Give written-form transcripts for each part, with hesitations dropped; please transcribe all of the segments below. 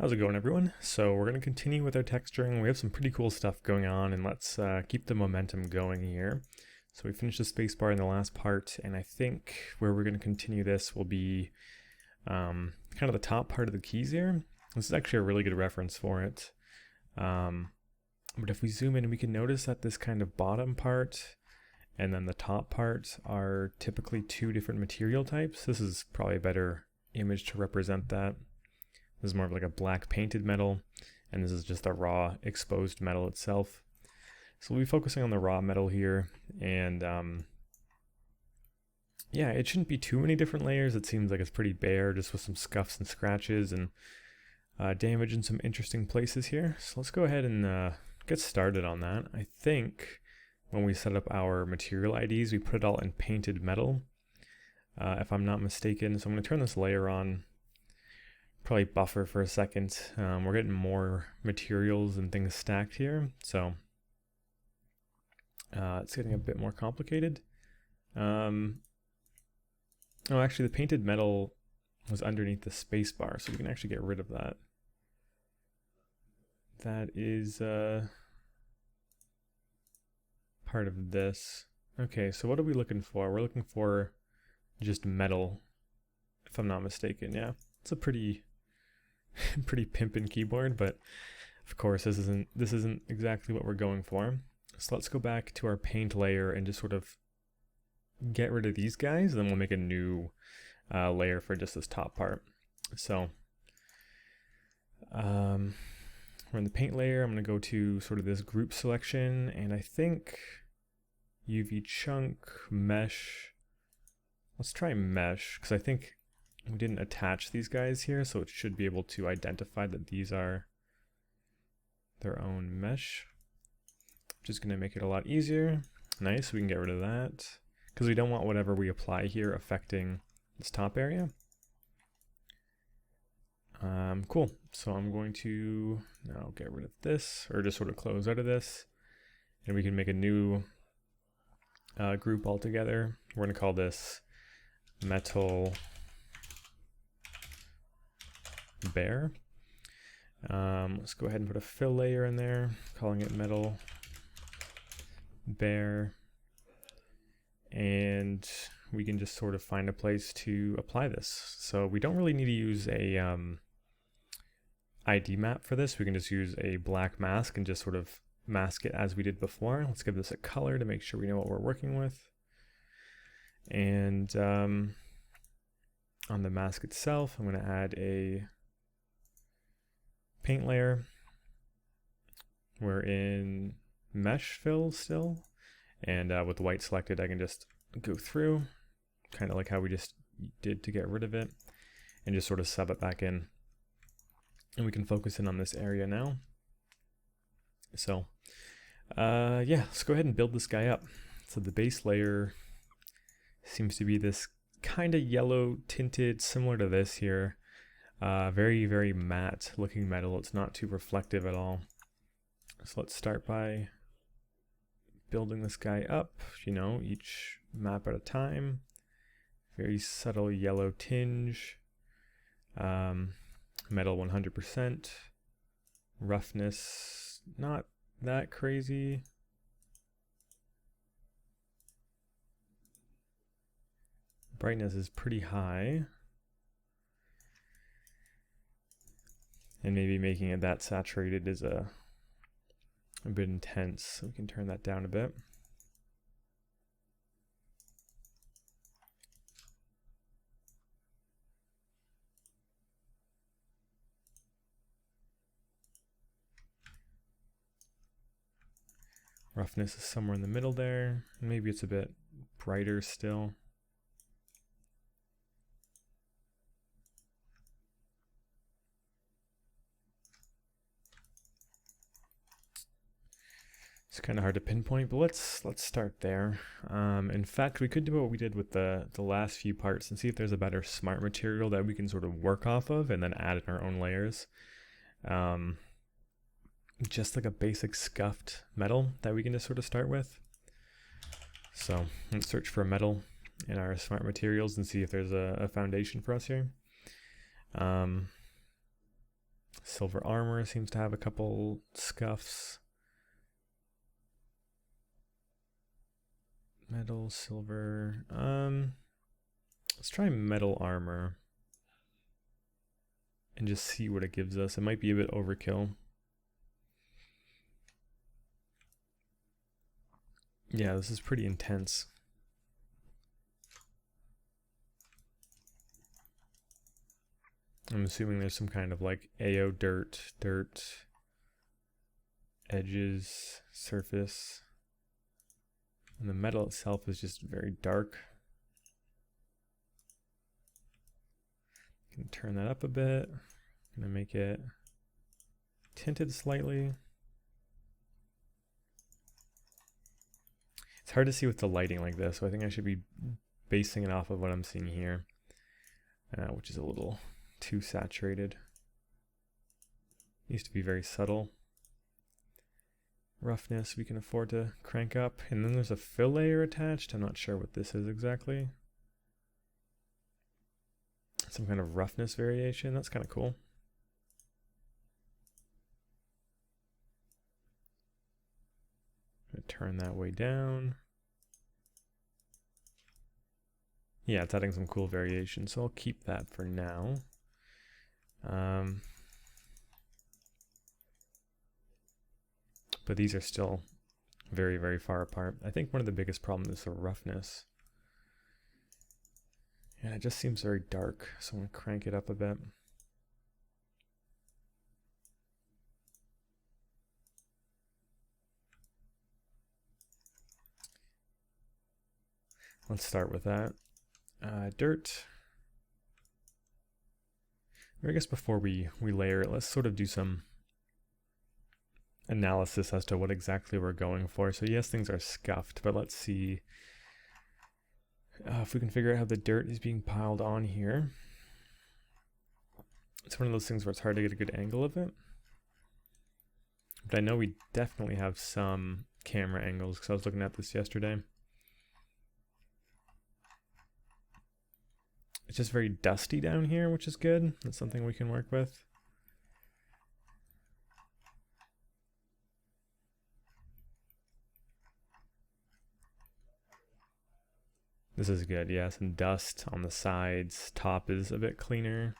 How's it going, everyone? So we're going to continue with our texturing. We have some pretty cool stuff going on, and let's keep the momentum going here. So we finished the spacebar in the last part, and I think where we're going to continue this will be kind of the top part of the keys here. This is actually a really good reference for it. But if we zoom in, we can notice that this kind of bottom part and then the top part are typically two different material types. This is probably a better image to represent that. This is more of like a black painted metal, and this is just a raw exposed metal itself. So we'll be focusing on the raw metal here, and yeah, it shouldn't be too many different layers. It seems like it's pretty bare, just with some scuffs and scratches and damage in some interesting places here. So let's go ahead and get started on that. I think when we set up our material IDs, we put it all in painted metal, if I'm not mistaken. So I'm going to turn this layer on. Probably buffer for a second. We're getting more materials and things stacked here, so it's getting a bit more complicated. Oh, actually the painted metal was underneath the space bar, so we can actually get rid of that. That is part of this. Okay, so what are we looking for? We're looking for just metal, if I'm not mistaken. Yeah, it's a pretty pimpin' keyboard, but of course this isn't exactly what we're going for. So let's go back to our paint layer and just sort of get rid of these guys, then we'll make a new layer for just this top part. So we're in the paint layer. I'm going to go to sort of this group selection, and I think UV chunk, mesh. Let's try mesh, because I think we didn't attach these guys here, so it should be able to identify that these are their own mesh. Just going to make it a lot easier. Nice, we can get rid of that, because we don't want whatever we apply here affecting this top area. Cool, so I'm going to now get rid of this, or just sort of close out of this, and we can make a new group altogether. We're going to call this metal bare. Let's go ahead and put a fill layer in there, calling it metal bare, and we can just sort of find a place to apply this. So we don't really need to use a ID map for this. We can just use a black mask and just sort of mask it as we did before. Let's give this a color to make sure we know what we're working with. And on the mask itself, I'm going to add a paint layer. We're in mesh fill still, and with white selected I can just go through, kind of like how we just did to get rid of it, and just sort of sub it back in, and we can focus in on this area now. So yeah, let's go ahead and build this guy up. So the base layer seems to be this kind of yellow tinted, similar to this here. Very, very matte looking metal. It's not too reflective at all. So let's start by building this guy up, you know, each map at a time. Very subtle yellow tinge. Metal 100%. Roughness, not that crazy. Brightness is pretty high. And maybe making it that saturated is a bit intense. So we can turn that down a bit. Roughness is somewhere in the middle there. Maybe it's a bit brighter still. It's kind of hard to pinpoint, but let's start there. In fact, we could do what we did with the last few parts and see if there's a better smart material that we can sort of work off of and then add in our own layers. Just like a basic scuffed metal that we can just sort of start with. So let's search for metal in our smart materials and see if there's a foundation for us here. So silver armor seems to have a couple scuffs. Metal, silver. Let's try metal armor and just see what it gives us. It might be a bit overkill. Yeah, this is pretty intense. I'm assuming there's some kind of like AO dirt, edges, surface. And the metal itself is just very dark. Can turn that up a bit. I'm gonna make it tinted slightly. It's hard to see with the lighting like this, so I think I should be basing it off of what I'm seeing here, which is a little too saturated. Needs to be very subtle. Roughness we can afford to crank up. And then there's a fill layer attached. I'm not sure what this is exactly. Some kind of roughness variation. That's kind of cool. I'm gonna turn that way down. Yeah, it's adding some cool variation, so I'll keep that for now. But these are still very, very far apart. I think one of the biggest problems is the roughness. Yeah, it just seems very dark, so I'm going to crank it up a bit. Let's start with that. Dirt. I guess before we layer it, let's sort of do some analysis as to what exactly we're going for. So yes, things are scuffed, but let's see if we can figure out how the dirt is being piled on here. It's one of those things where it's hard to get a good angle of it. But I know we definitely have some camera angles because I was looking at this yesterday. It's just very dusty down here, which is good. That's something we can work with. This is good, yeah, some dust on the sides. Top is a bit cleaner.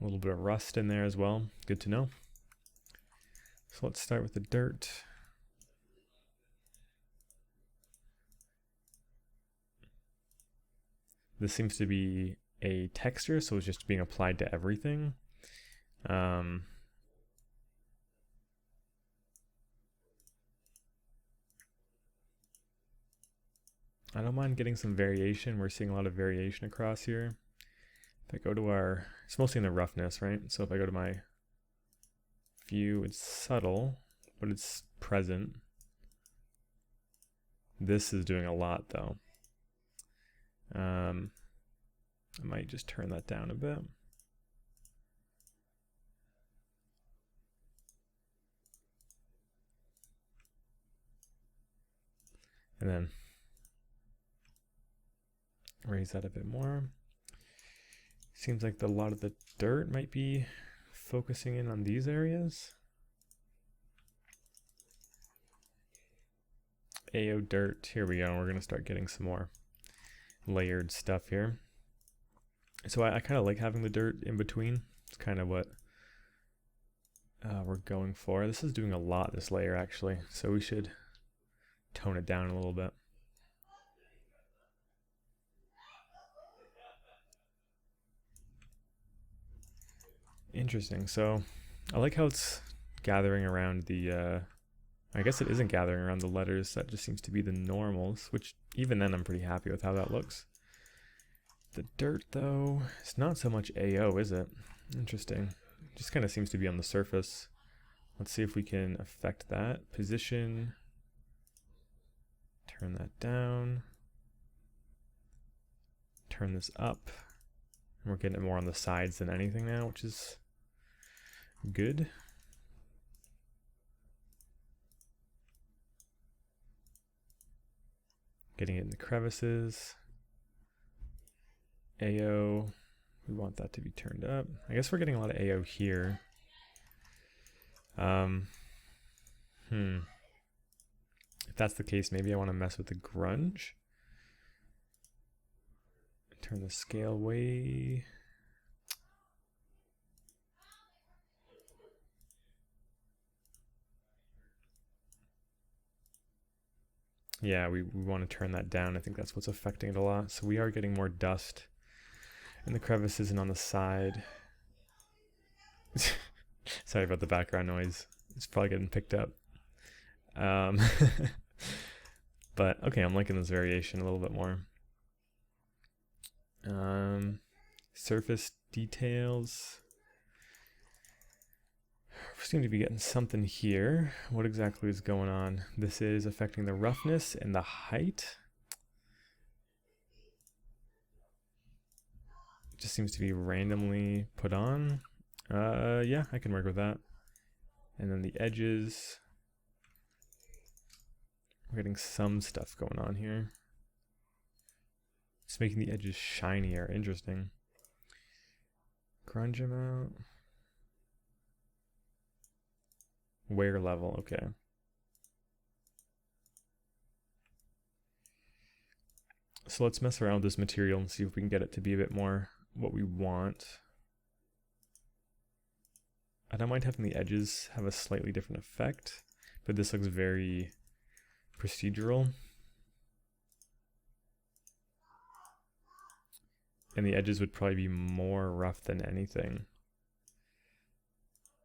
A little bit of rust in there as well. Good to know. So let's start with the dirt. This seems to be a texture, so it's just being applied to everything. I don't mind getting some variation. We're seeing a lot of variation across here. If I go to our, it's mostly in the roughness, right? So if I go to my view, it's subtle, but it's present. This is doing a lot though. I might just turn that down a bit. And then raise that a bit more. Seems like a lot of the dirt might be focusing in on these areas. AO dirt, here we go. We're gonna start getting some more layered stuff here. So I kind of like having the dirt in between. It's kind of what we're going for. This is doing a lot, this layer actually, so we should tone it down a little bit. Interesting. So I like how it's gathering around the I guess it isn't gathering around the letters. That just seems to be the normals, which even then I'm pretty happy with how that looks. The dirt though, it's not so much AO, is it? Interesting. It just kind of seems to be on the surface. Let's see if we can affect that. Position. Turn that down. Turn this up. And we're getting it more on the sides than anything now, which is good. Getting it in the crevices. AO, we want that to be turned up. I guess we're getting a lot of AO here. Um, If that's the case, maybe I want to mess with the grunge. Turn the scale way. Yeah, we want to turn that down. I think that's what's affecting it a lot. So we are getting more dust in the crevices and on the side. Sorry about the background noise. It's probably getting picked up. But okay, I'm liking this variation a little bit more. Surface details. We seem to be getting something here. What exactly is going on? This is affecting the roughness and the height. It just seems to be randomly put on. Yeah, I can work with that. And then the edges. We're getting some stuff going on here. It's making the edges shinier. Interesting. Grunge amount. Wear level, okay. So let's mess around with this material and see if we can get it to be a bit more what we want. I don't mind having the edges have a slightly different effect, but this looks very procedural. And the edges would probably be more rough than anything.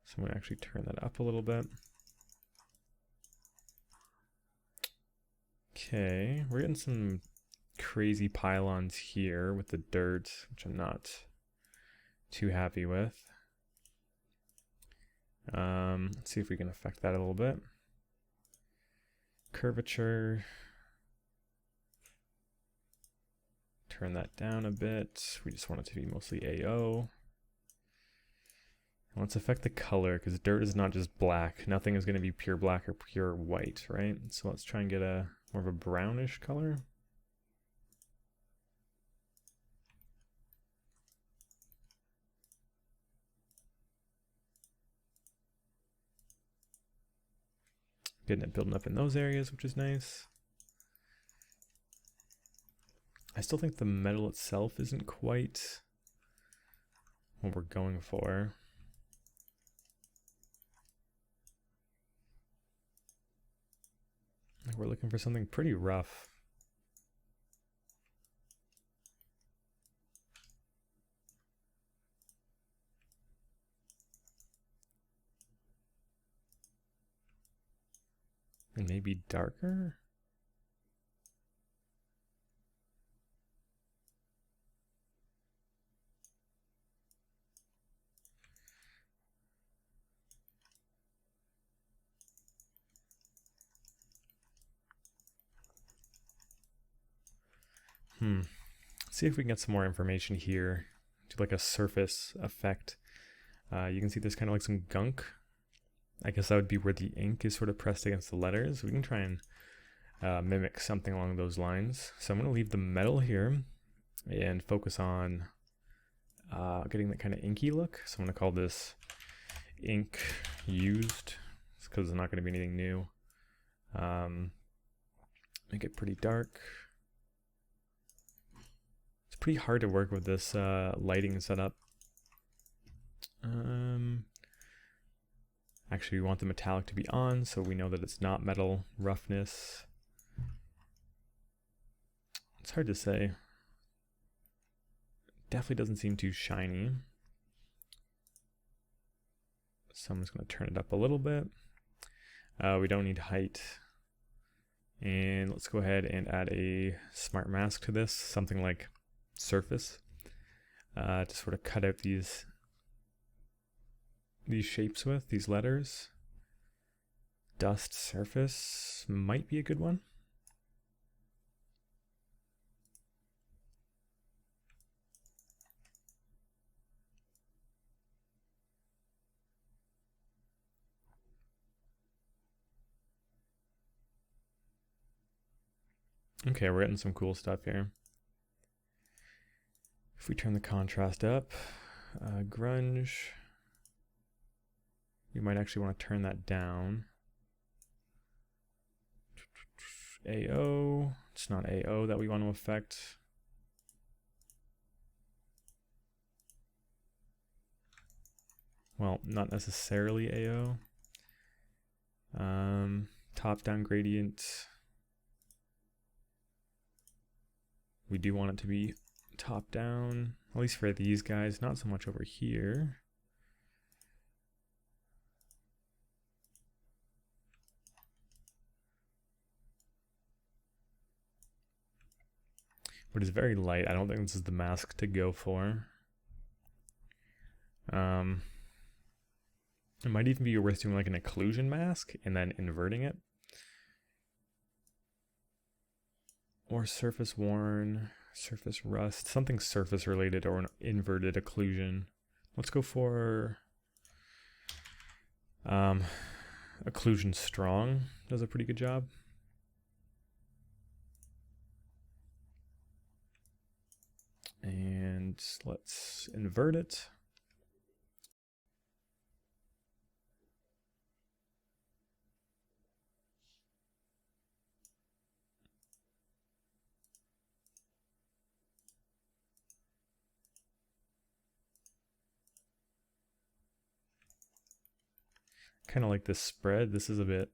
So I'm going to actually turn that up a little bit. Okay, we're getting some crazy pylons here with the dirt, which I'm not too happy with. Let's see if we can affect that a little bit. Curvature. Turn that down a bit. We just want it to be mostly AO. Let's affect the color, because dirt is not just black. Nothing is going to be pure black or pure white, right? So let's try and get a more of a brownish color. Getting it building up in those areas, which is nice. I still think the metal itself isn't quite what we're going for. We're looking for something pretty rough. And maybe darker? See if we can get some more information here. Do like a surface effect. You can see there's kind of like some gunk. I guess that would be where the ink is sort of pressed against the letters. We can try and mimic something along those lines. So I'm going to leave the metal here and focus on getting that kind of inky look. So I'm going to call this ink used, because there's not going to be anything new. Make it pretty dark. It's pretty hard to work with this lighting setup. Actually, we want the metallic to be on, so we know that it's not metal roughness. It's hard to say. Definitely doesn't seem too shiny. So I'm just going to turn it up a little bit. We don't need height. And let's go ahead and add a smart mask to this, something like surface, to sort of cut out these shapes with, these letters. Dust surface might be a good one. Okay, we're getting some cool stuff here. If we turn the contrast up, grunge, we might actually want to turn that down. AO, it's not AO that we want to affect. Well, not necessarily AO. Top-down gradient. We do want it to be top-down, at least for these guys, not so much over here. But it's very light. I don't think this is the mask to go for. It might even be worth doing like an occlusion mask and then inverting it. Or surface worn, surface rust, something surface related, or an inverted occlusion. Let's go for occlusion strong. Does a pretty good job. And let's invert it. Kind of like this spread. This is a bit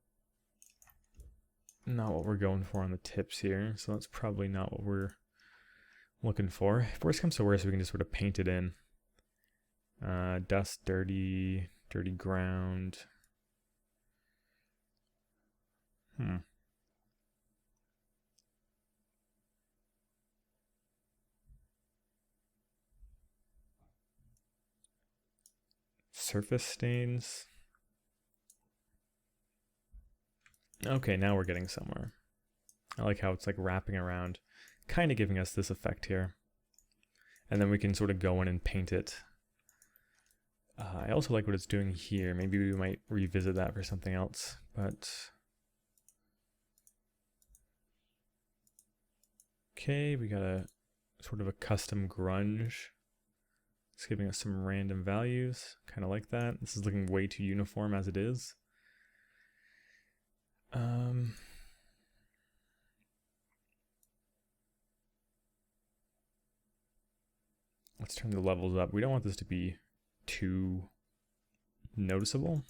not what we're going for on the tips here, so that's probably not what we're looking for. If worst comes to worst, we can just sort of paint it in. Dust, dirty ground. Surface stains. Okay, now we're getting somewhere. I like how it's like wrapping around, kind of giving us this effect here. And then we can sort of go in and paint it. I also like what it's doing here. Maybe we might revisit that for something else, but... Okay, we got a sort of a custom grunge. It's giving us some random values, kind of like that. This is looking way too uniform as it is. Let's turn the levels up. We don't want this to be too noticeable.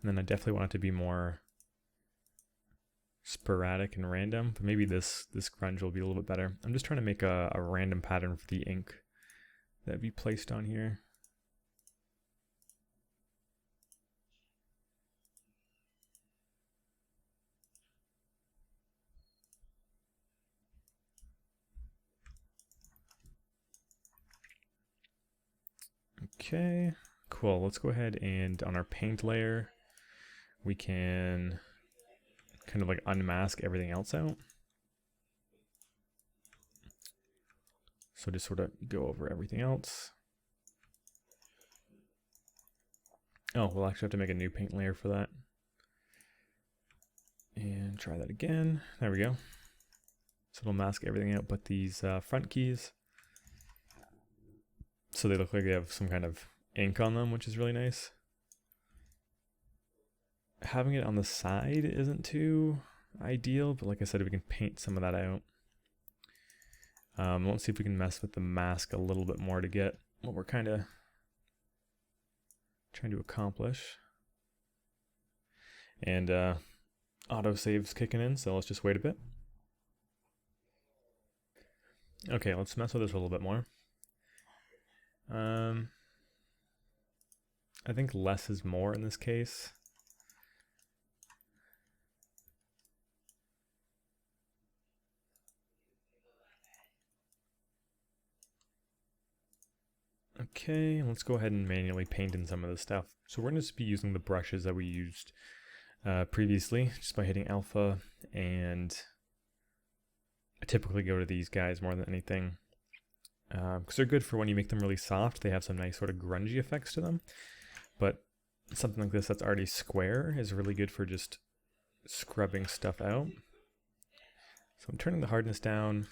And then I definitely want it to be more sporadic and random, but maybe this grunge will be a little bit better. I'm just trying to make a random pattern for the ink that be placed on here. Okay, cool. Let's go ahead and on our paint layer, we can kind of like unmask everything else out. So just sort of go over everything else. Oh, we'll actually have to make a new paint layer for that. And try that again. There we go. So it'll mask everything out but these front keys. So they look like they have some kind of ink on them, which is really nice. Having it on the side isn't too ideal, but like I said, we can paint some of that out. Let's see if we can mess with the mask a little bit more to get what we're kind of trying to accomplish. And autosave's kicking in, so let's just wait a bit. Okay, let's mess with this a little bit more. I think less is more in this case. Okay, let's go ahead and manually paint in some of this stuff. So we're going to just be using the brushes that we used previously, just by hitting alpha, and I typically go to these guys more than anything. Because they're good for when you make them really soft. They have some nice sort of grungy effects to them. But something like this that's already square is really good for just scrubbing stuff out. So I'm turning the hardness down,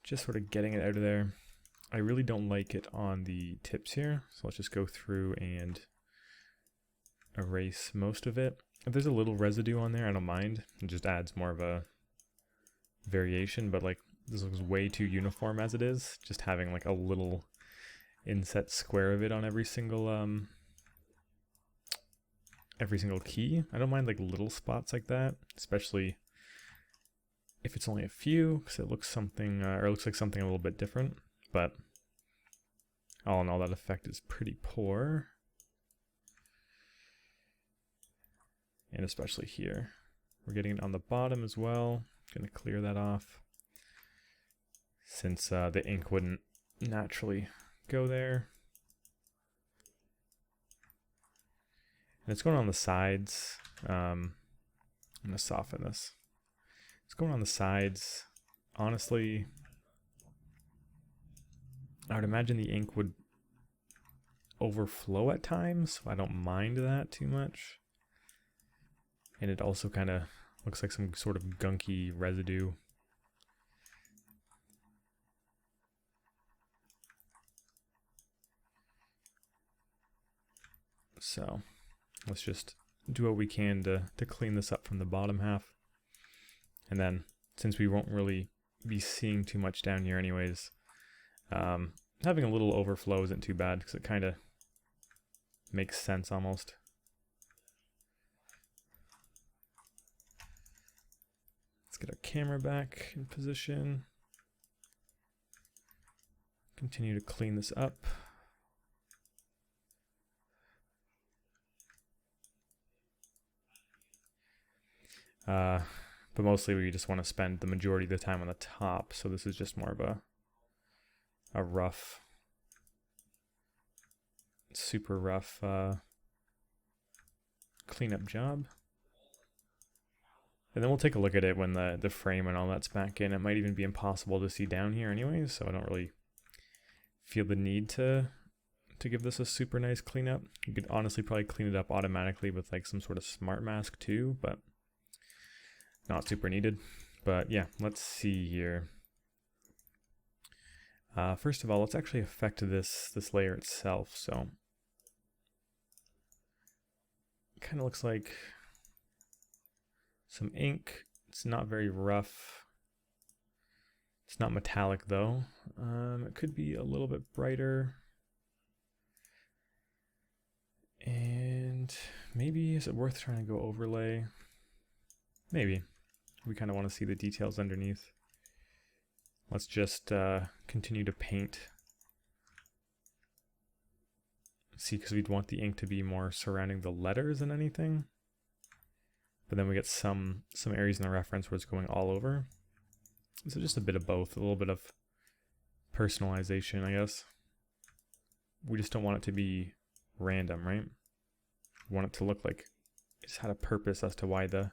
just sort of getting it out of there. I really don't like it on the tips here, so let's just go through and erase most of it. If there's a little residue on there, I don't mind. It just adds more of a variation, but like this looks way too uniform as it is. Just having like a little inset square of it on every single key. I don't mind like little spots like that, especially if it's only a few, because it looks something or it looks like something a little bit different. But all in all, that effect is pretty poor. And especially here. We're getting it on the bottom as well. Gonna clear that off, since the ink wouldn't naturally go there. And it's going on the sides. I'm gonna soften this. It's going on the sides. Honestly, I would imagine the ink would overflow at times, so I don't mind that too much. And it also kind of looks like some sort of gunky residue. So let's just do what we can to clean this up from the bottom half. And then, since we won't really be seeing too much down here anyways, having a little overflow isn't too bad, because it kind of makes sense almost. Let's get our camera back in position. Continue to clean this up. But mostly we just want to spend the majority of the time on the top, so this is just more of a rough, super rough cleanup job. And then we'll take a look at it when the frame and all that's back in. It might even be impossible to see down here anyways, so I don't really feel the need to give this a super nice cleanup. You could honestly probably clean it up automatically with like some sort of smart mask too, but not super needed. But yeah, let's see here. First of all, let's actually affect this layer itself. So it kind of looks like some ink. It's not very rough. It's not metallic though. It could be a little bit brighter. And maybe, is it worth trying to go overlay? Maybe. We kind of want to see the details underneath. Let's just continue to paint. See, because we'd want the ink to be more surrounding the letters than anything. But then we get some areas in the reference where it's going all over. So just a bit of both, a little bit of personalization, I guess. We just don't want it to be random, right? We want it to look like it just had a purpose as to why the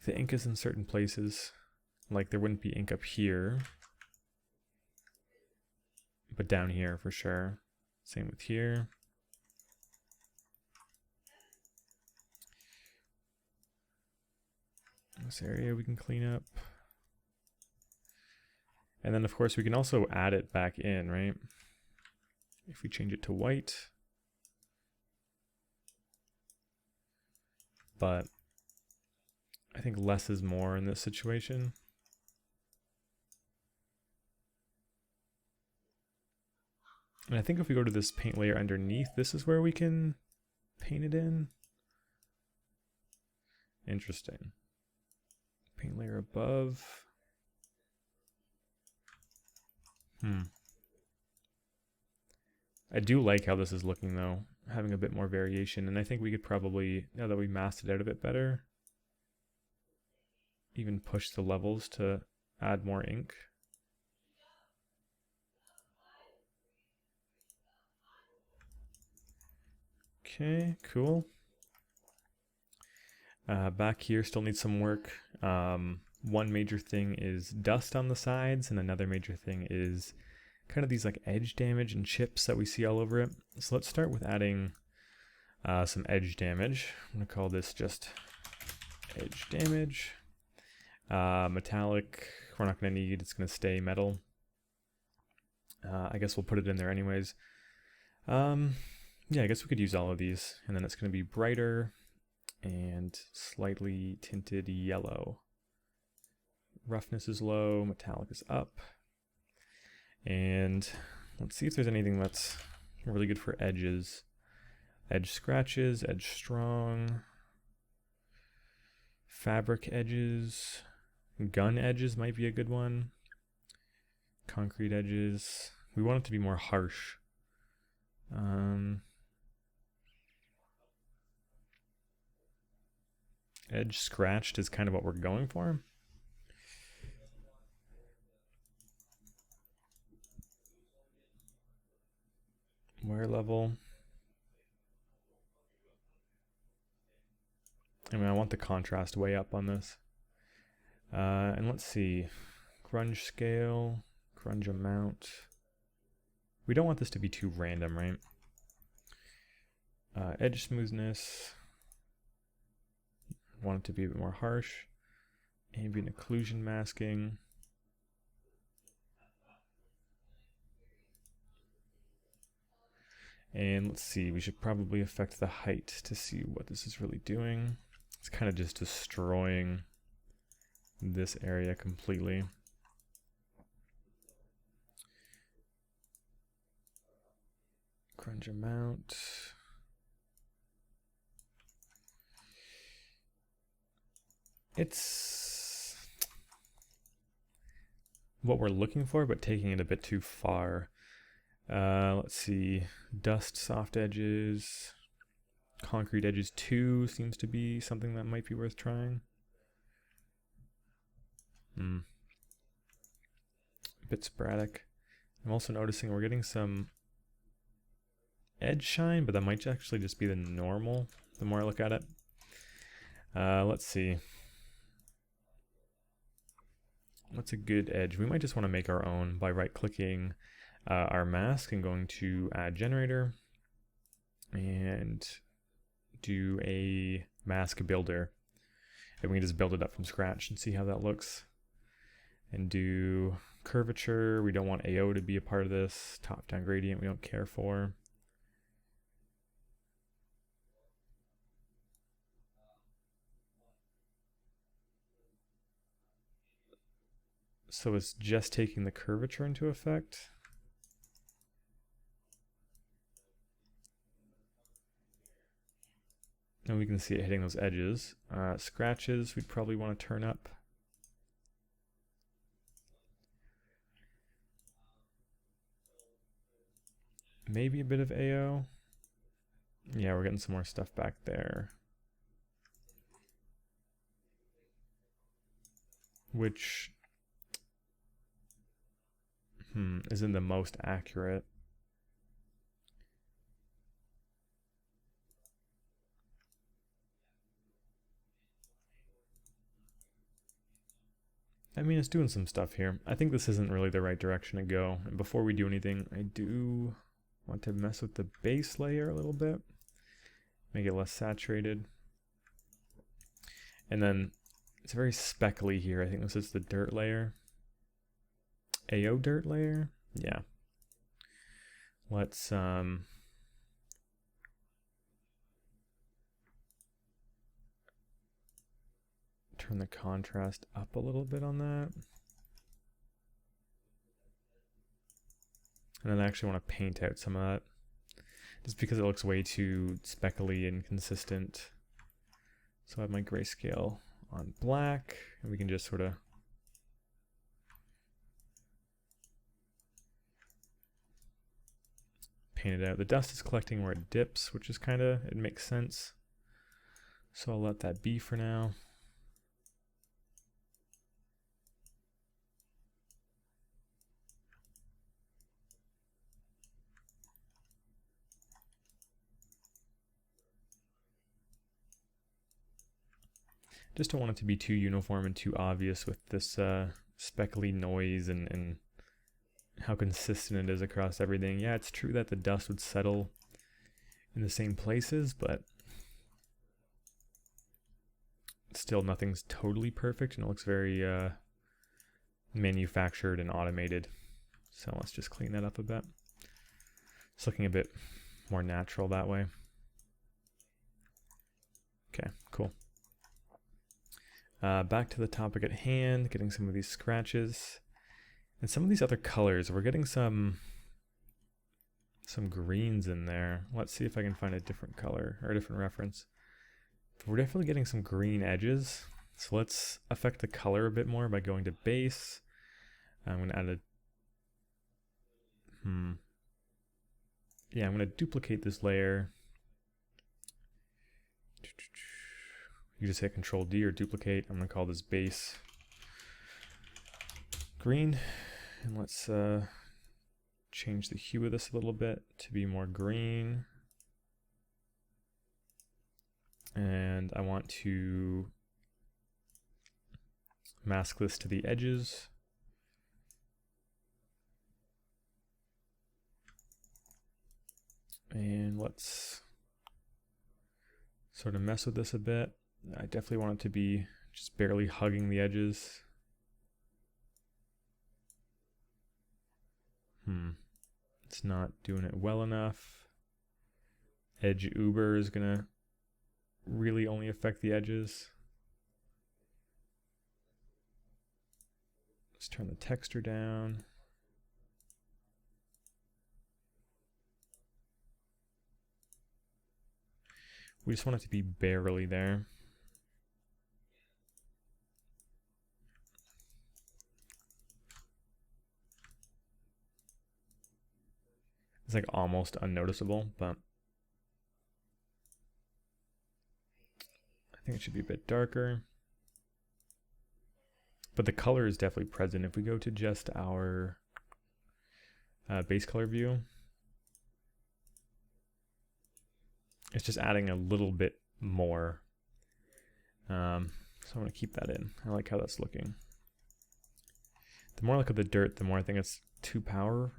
ink is in certain places. Like there wouldn't be ink up here, but down here for sure. Same with here. This area we can clean up. And then of course we can also add it back in, right? If we change it to white. But I think less is more in this situation. And I think if we go to this paint layer underneath, this is where we can paint it in. Interesting. Paint layer above. I do like how this is looking though, having a bit more variation, and I think we could probably, now that we masked it out a bit better, even push the levels to add more ink. Okay, cool. Back here still needs some work. One major thing is dust on the sides, and another major thing is kind of these like edge damage and chips that we see all over it. So let's start with adding some edge damage. I'm going to call this just edge damage. Metallic, we're not going to need, it's going to stay metal. I guess we'll put it in there anyways. Yeah, I guess we could use all of these. And then it's going to be brighter and slightly tinted yellow. Roughness is low, metallic is up. And let's see if there's anything that's really good for edges. Edge scratches, edge strong, fabric edges, gun edges might be a good one. Concrete edges. We want it to be more harsh. Edge scratched is kind of what we're going for. Wear level. I mean, I want the contrast way up on this. And let's see. Grunge scale, grunge amount. We don't want this to be too random, right? Edge smoothness. Want it to be a bit more harsh. Ambient occlusion masking. And let's see, we should probably affect the height to see what this is really doing. It's kind of just destroying this area completely. Grunge amount. It's what we're looking for, but taking it a bit too far. Let's see, dust soft edges, concrete edges 2 seems to be something that might be worth trying. A bit sporadic. I'm also noticing we're getting some edge shine, but that might actually just be the normal the more I look at it. Let's see. What's a good edge? We might just want to make our own by right-clicking our mask and going to add generator and do a mask builder. And we can just build it up from scratch and see how that looks. And do curvature. We don't want AO to be a part of this. Top-down gradient we don't care for. So it's just taking the curvature into effect. And we can see it hitting those edges. Scratches we'd probably want to turn up. Maybe a bit of AO. Yeah, we're getting some more stuff back there. Which isn't the most accurate. I mean, it's doing some stuff here. I think this isn't really the right direction to go. And before we do anything, I do want to mess with the base layer a little bit. Make it less saturated. And then it's very speckly here. I think this is the dirt layer. AO dirt layer? Yeah. Let's turn the contrast up a little bit on that. And then I actually want to paint out some of that. Just because it looks way too speckly and consistent. So I have my grayscale on black, and we can just sort of paint it out. The dust is collecting where it dips, which is kind of, it makes sense. So I'll let that be for now. Just don't want it to be too uniform and too obvious with this speckly noise and how consistent it is across everything. Yeah, it's true that the dust would settle in the same places, but still nothing's totally perfect, and it looks very manufactured and automated. So let's just clean that up a bit. It's looking a bit more natural that way. Okay, cool. Back to the topic at hand, getting some of these scratches. And some of these other colors, we're getting some greens in there. Let's see if I can find a different color or a different reference. We're definitely getting some green edges. So let's affect the color a bit more by going to base. I'm going to add yeah, I'm going to duplicate this layer. You just hit Control D or duplicate. I'm going to call this base green. And let's change the hue of this a little bit to be more green. And I want to mask this to the edges. And let's sort of mess with this a bit. I definitely want it to be just barely hugging the edges. It's not doing it well enough. Edge Uber is gonna really only affect the edges. Let's turn the texture down. We just want it to be barely there. It's like almost unnoticeable, but I think it should be a bit darker. But the color is definitely present. If we go to just our base color view, it's just adding a little bit more. So I'm going to keep that in. I like how that's looking. The more I look at the dirt, the more I think it's too powerful.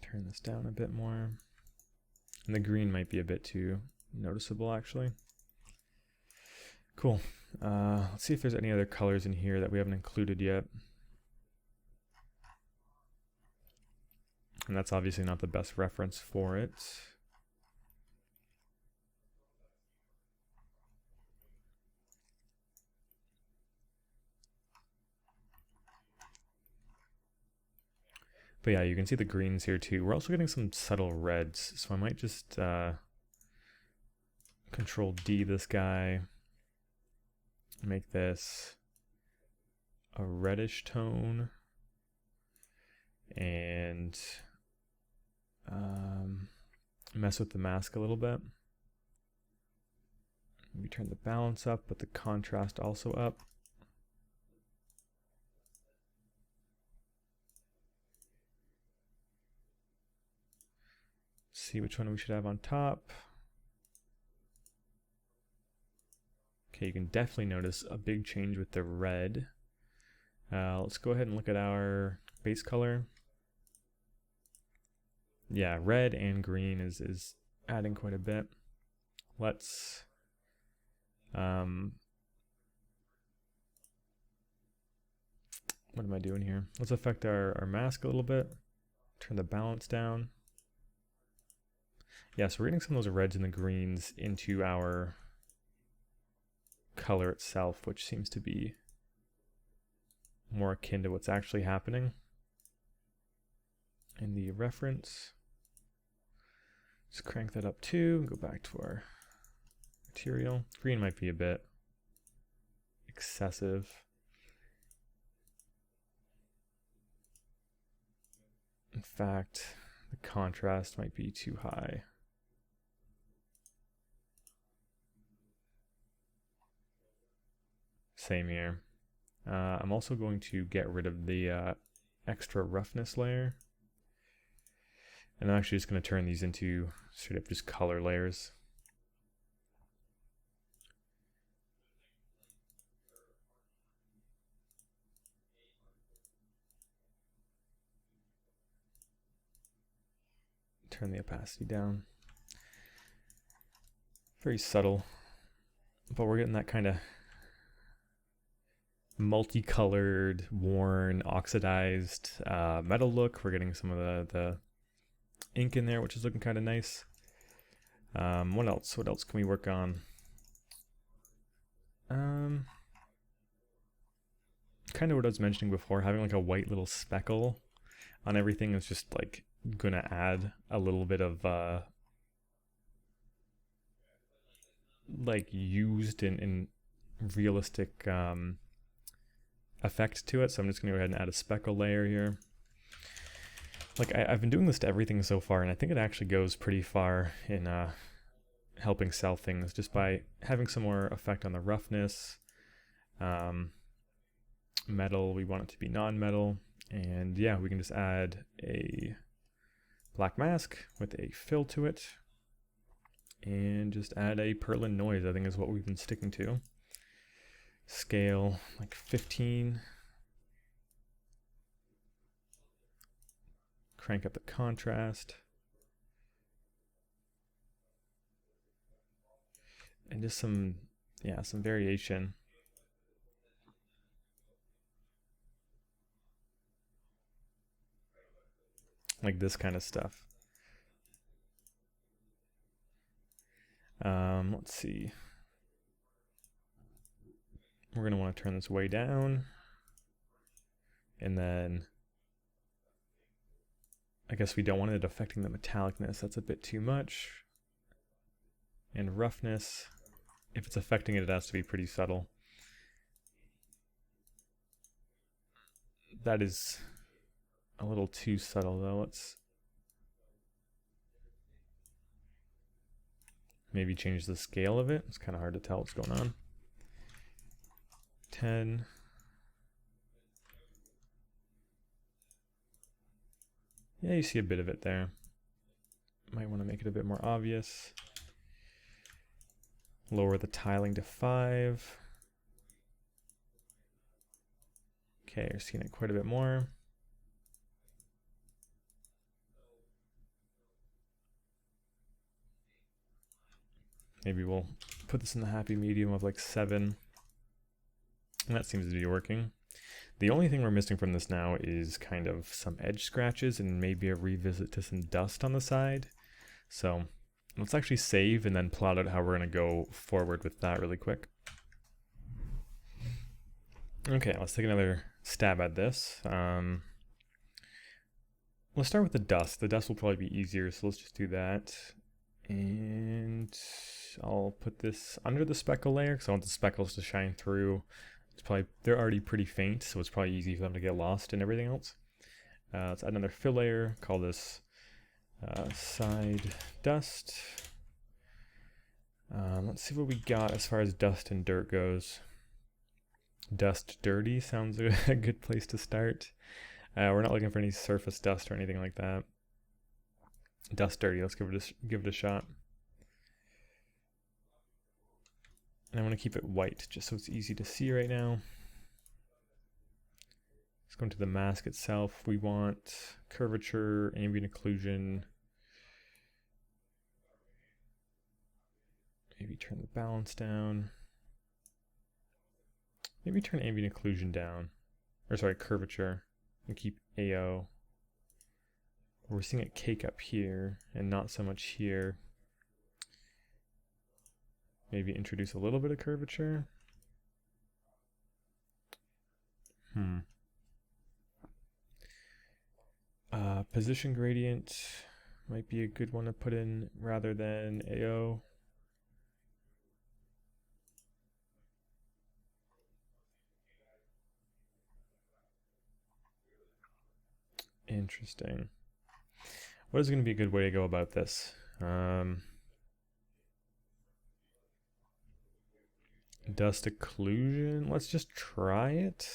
Turn this down a bit more. And the green might be a bit too noticeable, actually. Cool. Let's see if there's any other colors in here that we haven't included yet. And that's obviously not the best reference for it. But yeah, you can see the greens here too. We're also getting some subtle reds, so I might just Control D this guy, make this a reddish tone, and mess with the mask a little bit. Maybe turn the balance up, but the contrast also up. See which one we should have on top. Okay, you can definitely notice a big change with the red. Let's go ahead and look at our base color. Yeah, red and green is adding quite a bit. Let's what am I doing here? Let's affect our mask a little bit. Turn the balance down. Yeah, so we're getting some of those reds and the greens into our color itself, which seems to be more akin to what's actually happening in the reference. Let's crank that up too, go back to our material. Green might be a bit excessive. In fact, the contrast might be too high. Same here. I'm also going to get rid of the extra roughness layer. And I'm actually just going to turn these into sort of just color layers. turn the opacity down. Very subtle, but we're getting that kind of multicolored, worn, oxidized metal look. We're getting some of the ink in there, which is looking kind of nice. What else? What else can we work on? Kind of what I was mentioning before, having like a white little speckle on everything is just like gonna add a little bit of like used in realistic effect to it. So I'm just gonna go ahead and add a speckle layer here. Like I've been doing this to everything so far, and I think it actually goes pretty far in helping sell things just by having some more effect on the roughness. Metal, we want it to be non-metal, and yeah, we can just add a black mask with a fill to it, and just add a purlin noise, I think is what we've been sticking to. Scale like 15. Crank up the contrast. And just some variation. Like this kind of stuff. Let's see. We're going to want to turn this way down. And then I guess we don't want it affecting the metallicness. That's a bit too much. And roughness, if it's affecting it, it has to be pretty subtle. That is a little too subtle though. Let's maybe change the scale of it. It's kind of hard to tell what's going on. 10. Yeah, you see a bit of it there. Might want to make it a bit more obvious. Lower the tiling to 5. Okay, you're seeing it quite a bit more. Maybe we'll put this in the happy medium of like 7. And that seems to be working. The only thing we're missing from this now is kind of some edge scratches and maybe a revisit to some dust on the side. So let's actually save and then plot out how we're going to go forward with that really quick. Okay, let's take another stab at this. Let's start with the dust. The dust will probably be easier, so let's just do that. And I'll put this under the speckle layer because I want the speckles to shine through. It's probably, they're already pretty faint, so it's probably easy for them to get lost in everything else. Let's add another fill layer, call this side dust. Let's see what we got as far as dust and dirt goes. Dust dirty sounds a good place to start. We're not looking for any surface dust or anything like that. Dust dirty, let's give it a shot. And I want to keep it white just so it's easy to see right now. Let's go into the mask itself. We want curvature, ambient occlusion. Maybe turn the balance down. Maybe turn ambient occlusion down. Or sorry, curvature. And keep AO. We're seeing it cake up here and not so much here. Maybe introduce a little bit of curvature. Position gradient might be a good one to put in rather than AO. Interesting. What is going to be a good way to go about this? Dust occlusion. Let's just try it.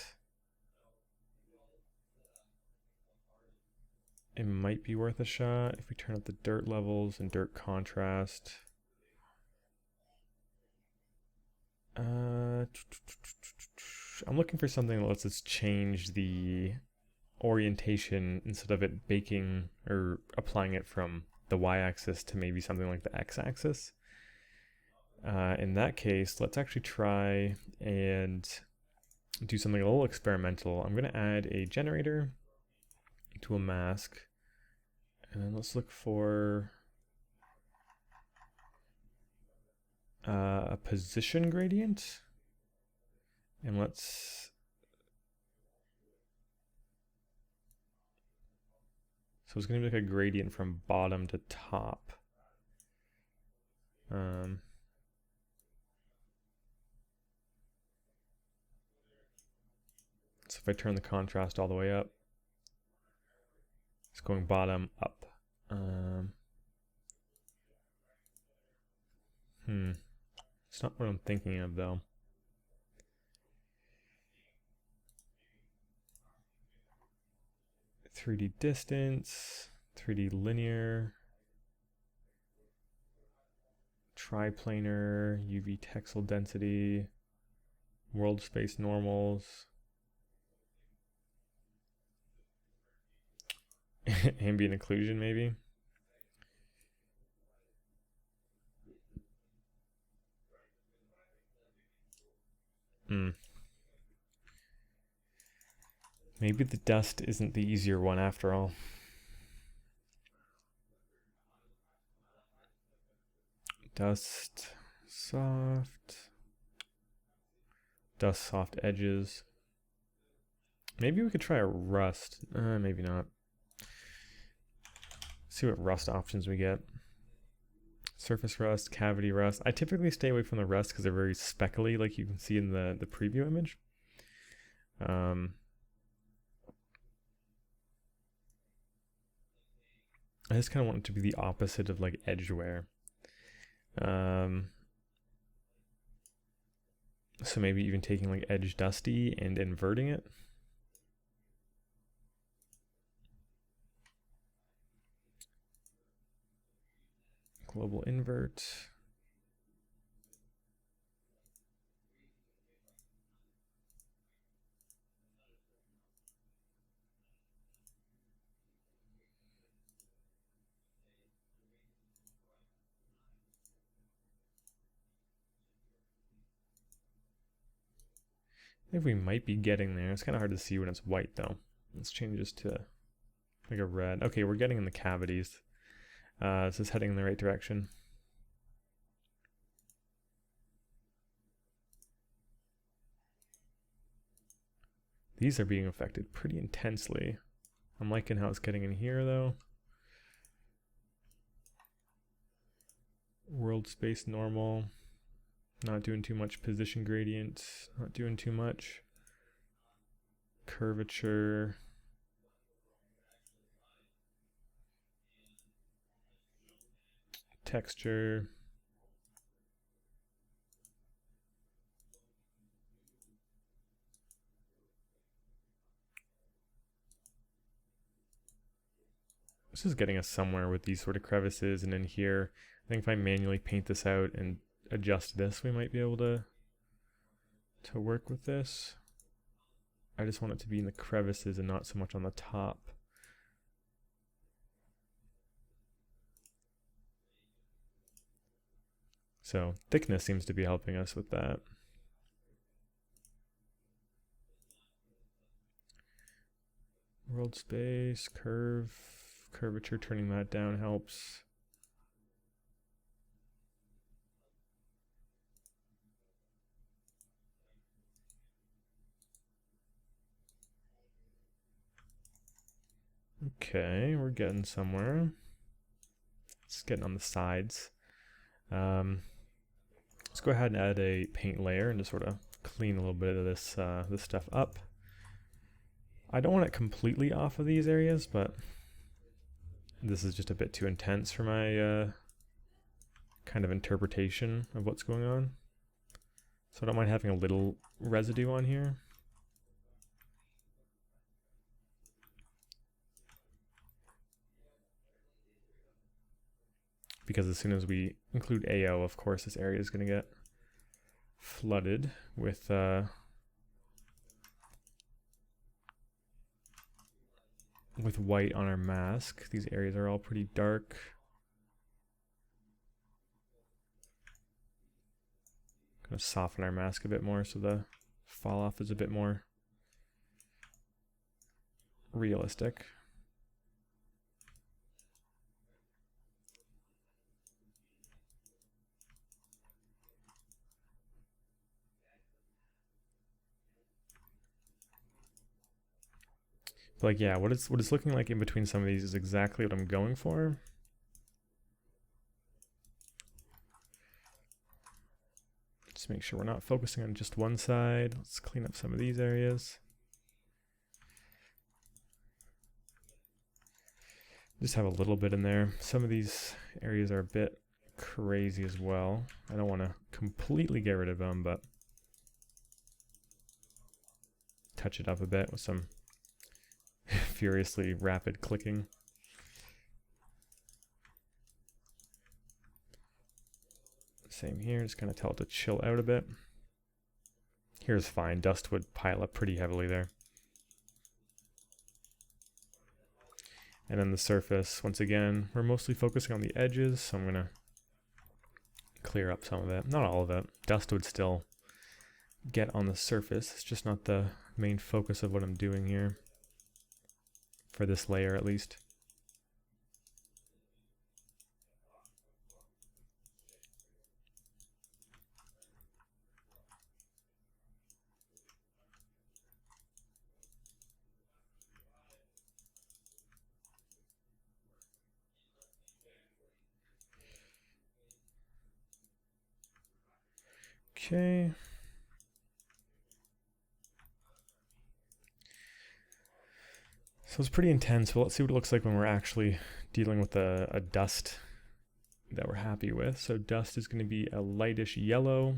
It might be worth a shot if we turn up the dirt levels and dirt contrast. I'm looking for something that lets us change the orientation instead of it baking or applying it from the y-axis to maybe something like the x-axis. In that case, let's actually try and do something a little experimental. I'm going to add a generator to a mask, and then let's look for a position gradient, and so it's going to be like a gradient from bottom to top. So if I turn the contrast all the way up, it's going bottom up. It's not what I'm thinking of though. .3D distance, 3D linear, triplanar, UV texel density, world space normals, ambient occlusion maybe. Maybe the dust isn't the easier one after all. Dust soft. Dust soft edges. Maybe we could try a rust. Maybe not. See what rust options we get. Surface rust, cavity rust. I typically stay away from the rust because they're very speckly, like you can see in the preview image. I just kind of want it to be the opposite of like edge wear. So maybe even taking like edge dusty and inverting it. Global invert. I think we might be getting there. It's kind of hard to see when it's white though. Let's change this to like a red. Okay, we're getting in the cavities. This is heading in the right direction. These are being affected pretty intensely. I'm liking how it's getting in here though. World space normal. Not doing too much position gradient. Not doing too much. Curvature. Texture. This is getting us somewhere with these sort of crevices, and in here, I think if I manually paint this out and adjust this, we might be able to work with this. I just want it to be in the crevices and not so much on the top. So thickness seems to be helping us with that. World space, curvature, turning that down helps. Okay, we're getting somewhere. It's getting on the sides. Let's go ahead and add a paint layer and just sort of clean a little bit of this stuff up. I don't want it completely off of these areas, but this is just a bit too intense for my kind of interpretation of what's going on. So I don't mind having a little residue on here. Because as soon as we include AO, of course, this area is going to get flooded with white on our mask. These areas are all pretty dark. Gonna soften our mask a bit more so the fall off is a bit more realistic. But like, yeah, what it's looking like in between some of these is exactly what I'm going for. Just make sure we're not focusing on just one side. Let's clean up some of these areas. Just have a little bit in there. Some of these areas are a bit crazy as well. I don't want to completely get rid of them, but touch it up a bit with some furiously rapid clicking. Same here, just kind of tell it to chill out a bit. Here's fine, dust would pile up pretty heavily there. And then the surface, once again, we're mostly focusing on the edges, so I'm gonna clear up some of it. Not all of it. Dust would still get on the surface. It's just not the main focus of what I'm doing here. For this layer, at least. Okay. So it's pretty intense, but let's see what it looks like when we're actually dealing with a dust that we're happy with. So dust is going to be a lightish yellow.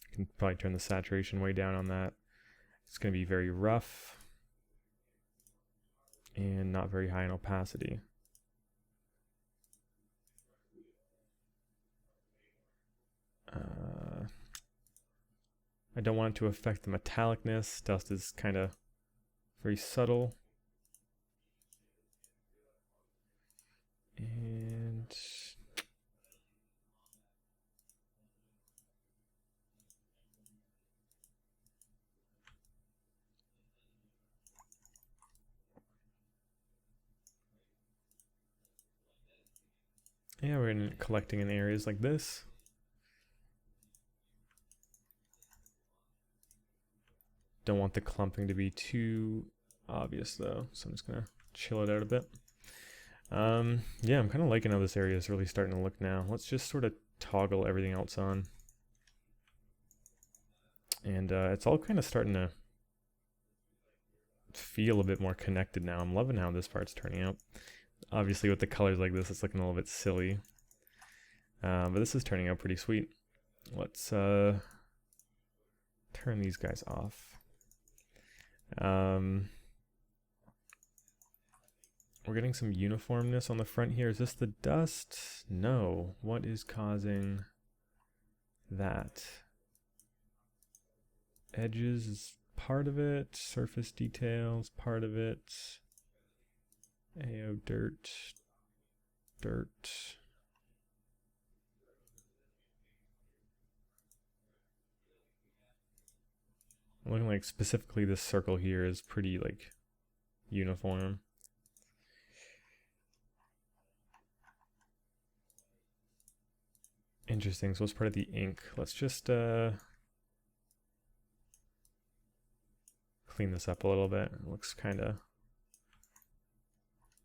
You can probably turn the saturation way down on that. It's going to be very rough and not very high in opacity. I don't want it to affect the metallicness. Dust is kind of very subtle. And yeah, we're collecting in areas like this. Don't want the clumping to be too obvious though, so I'm just gonna chill it out a bit. Yeah, I'm kind of liking how this area is really starting to look now. Let's just sort of toggle everything else on. And it's all kind of starting to feel a bit more connected now. I'm loving how this part's turning out. Obviously with the colors like this, it's looking a little bit silly. But this is turning out pretty sweet. Let's turn these guys off. We're getting some uniformness on the front here. Is this the dust? No. What is causing that? Edges is part of it. Surface details, part of it. AO dirt. Dirt. I'm looking like specifically this circle here is pretty like uniform. Interesting, so it's part of the ink. Let's just clean this up a little bit. It looks kind of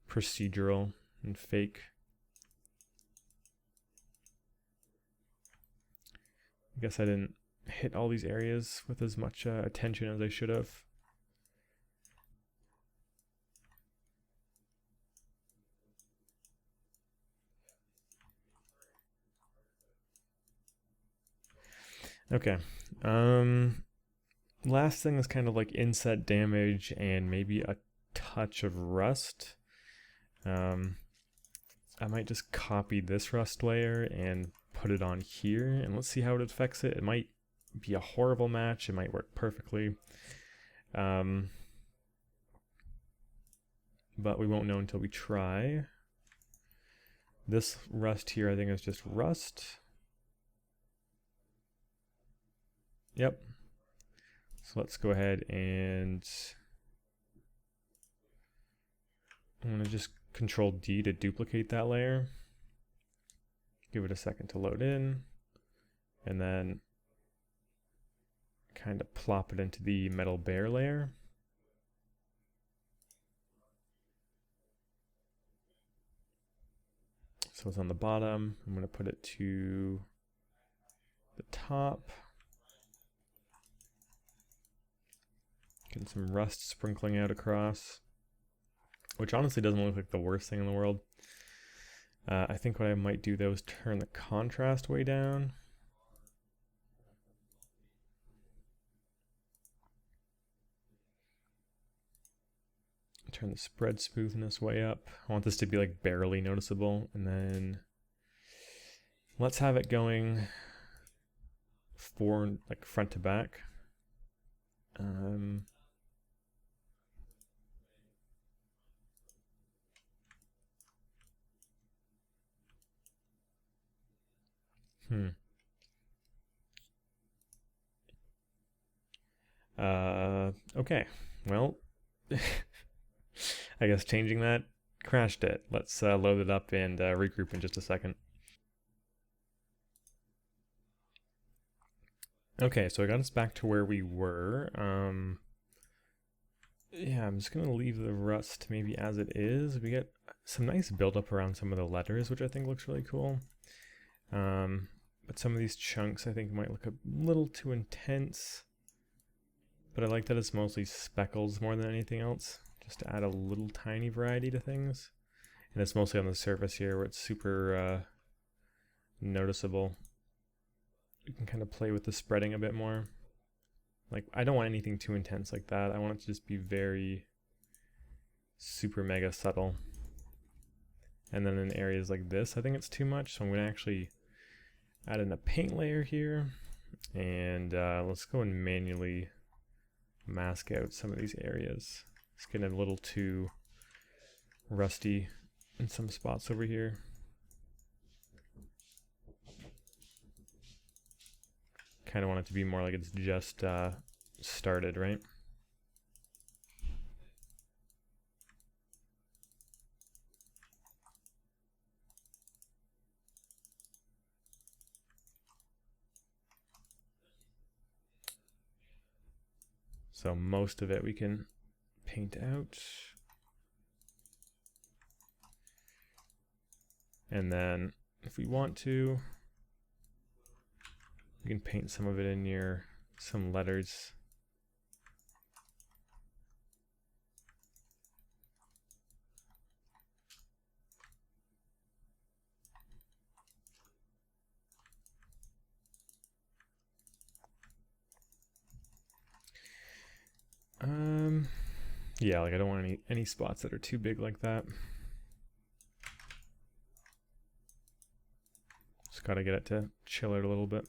procedural and fake. I guess I didn't hit all these areas with as much attention as I should have. Okay. Last thing is kind of like inset damage and maybe a touch of rust. I might just copy this rust layer and put it on here, and let's see how it affects it. It might be a horrible match. It might work perfectly. But we won't know until we try. This rust here, I think, is just rust. Yep. So let's go ahead and I'm going to just Control D to duplicate that layer. Give it a second to load in, and then kind of plop it into the metal bear layer. So it's on the bottom. I'm going to put it to the top. Getting some rust sprinkling out across, which honestly doesn't look like the worst thing in the world. I think what I might do though is turn the contrast way down. Turn the spread smoothness way up. I want this to be like barely noticeable, and then let's have it going like front to back. Okay, well, I guess changing that crashed it. Let's load it up and regroup in just a second. Okay, so I got us back to where we were. Yeah, I'm just gonna leave the rust maybe as it is. We get some nice buildup around some of the letters, which I think looks really cool. But some of these chunks I think might look a little too intense. But I like that it's mostly speckles more than anything else, just to add a little tiny variety to things. And it's mostly on the surface here where it's super noticeable. You can kind of play with the spreading a bit more. Like, I don't want anything too intense like that. I want it to just be very super mega subtle. And then in areas like this, I think it's too much. So I'm going to actually add in a paint layer here. And let's go and manually mask out some of these areas. It's getting a little too rusty in some spots over here. Kind of want it to be more like it's just started, right? So most of it we can paint out. And then if we want to, we can paint some of it in near some letters. Yeah, like I don't want any spots that are too big like that. Just gotta get it to chill out a little bit.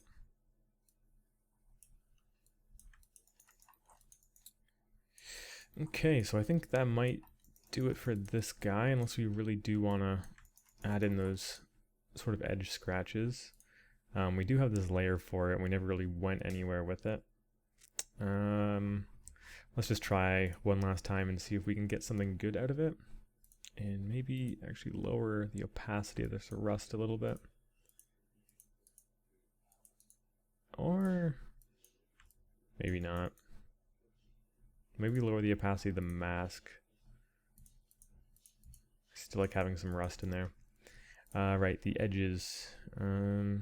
Okay, so I think that might do it for this guy, unless we really do want to add in those sort of edge scratches. We do have this layer for it, and we never really went anywhere with it. Let's just try one last time and see if we can get something good out of it. And maybe actually lower the opacity of this rust a little bit. Or maybe not. Maybe lower the opacity of the mask. Still like having some rust in there. Right, the edges. The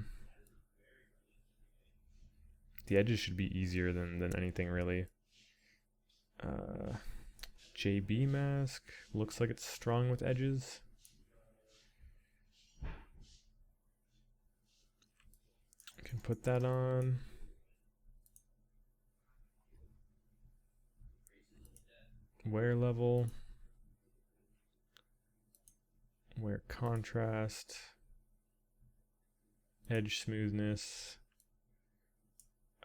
edges should be easier than anything really. JB mask looks like it's strong with edges. I can put that on. Wear level. Wear contrast. Edge smoothness.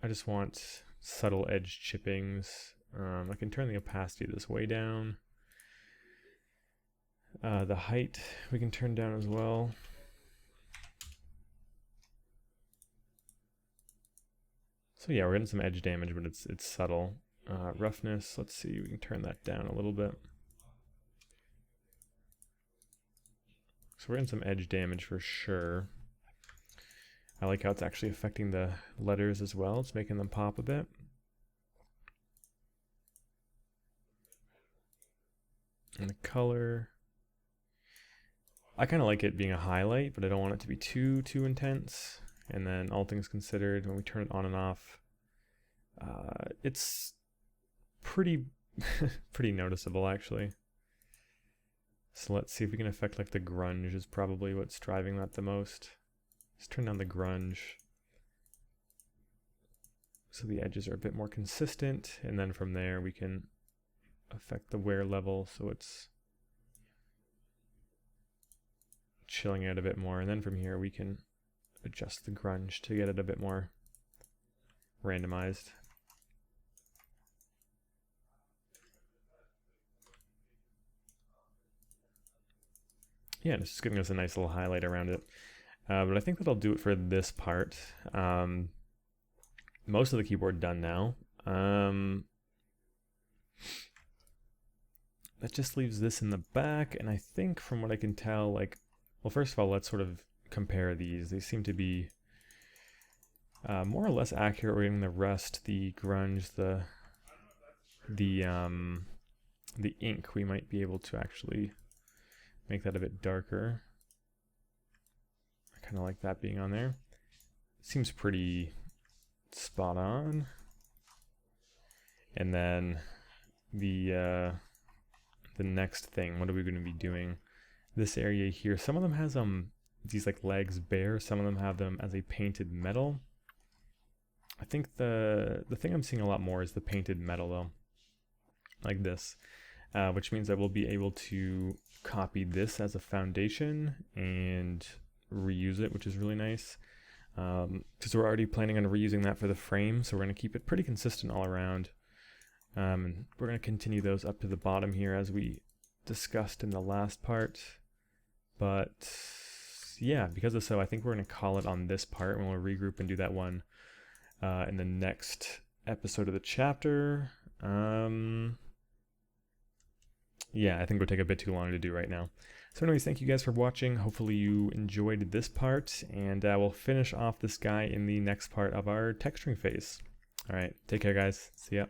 I just want subtle edge chippings. I can turn the opacity of this way down. The height we can turn down as well. So yeah, we're getting some edge damage, but it's subtle. Roughness, let's see, we can turn that down a little bit. So we're getting some edge damage for sure. I like how it's actually affecting the letters as well. It's making them pop a bit. And the color, I kind of like it being a highlight, but I don't want it to be too intense. And then all things considered, when we turn it on and off, it's pretty pretty noticeable actually. So let's see if we can affect like the grunge is probably what's driving that the most. Let's turn down the grunge so the edges are a bit more consistent, and then from there we can affect the wear level so it's chilling out a bit more, and then from here we can adjust the grunge to get it a bit more randomized. Yeah, it's just giving us a nice little highlight around it. But I think that'll do it for this part. Most of the keyboard done now. That just leaves this in the back, and I think from what I can tell, like, well, first of all, let's sort of compare these. They seem to be more or less accurate reading the rust, the grunge, the ink. We might be able to actually make that a bit darker. I kind of like that being on there. Seems pretty spot on. And then the next thing, what are we going to be doing? This area here, some of them has these like legs bare, some of them have them as a painted metal. I think the thing I'm seeing a lot more is the painted metal though, like this, which means I will be able to copy this as a foundation and reuse it, which is really nice, because we're already planning on reusing that for the frame, so we're going to keep it pretty consistent all around. And we're going to continue those up to the bottom here as we discussed in the last part. But yeah, because of so, I think we're going to call it on this part, and we'll regroup and do that one in the next episode of the chapter. Yeah, I think it would take a bit too long to do right now. So anyways, thank you guys for watching. Hopefully you enjoyed this part, and we'll finish off this guy in the next part of our texturing phase. All right, take care guys. See ya.